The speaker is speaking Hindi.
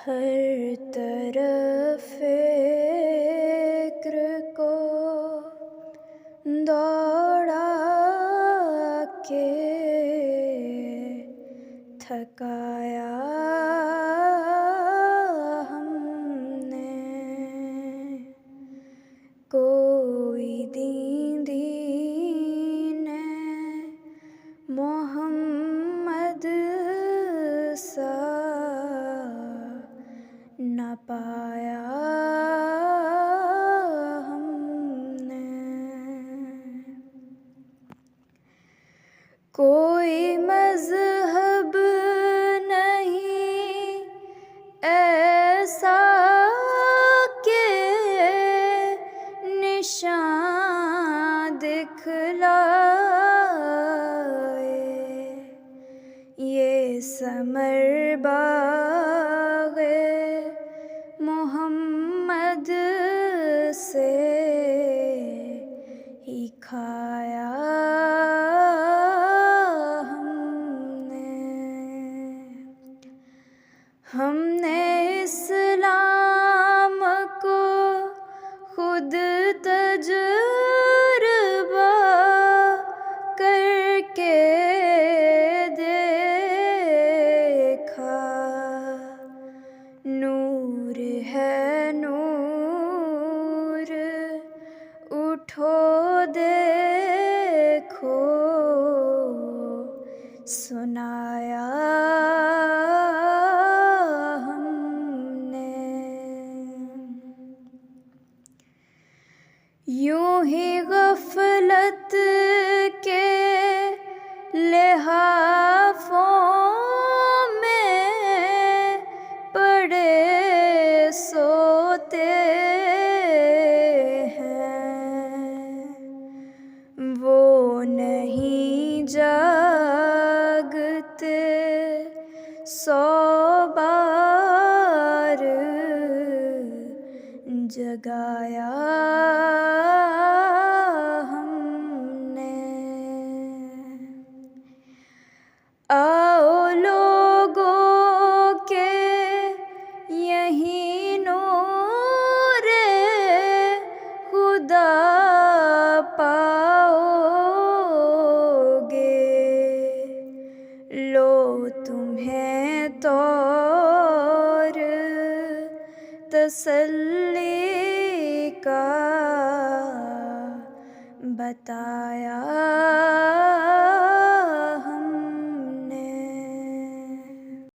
हर तरफ फ़िक्र को दौड़ा के थकाया हमने। कोई दीन दीने मोहम्मद सा न पाया हमने। कोई मज़हब नहीं ऐसा के निशान दिखलाए। ये समर बाग़े मोहम्मद से ही खाया हमने इस्लाम को खुद तजुर्बा करके देखा। नूर है नूर, उठो देखो सुनाया यूं ही गफलत के लिहाफों में पड़े सोते हैं। वो नहीं जागते 100 बार जगाया हमने। आओ लोगों के यही नूरे खुदा पाओगे। लो तुम्हें तौर तसल्ली का बताया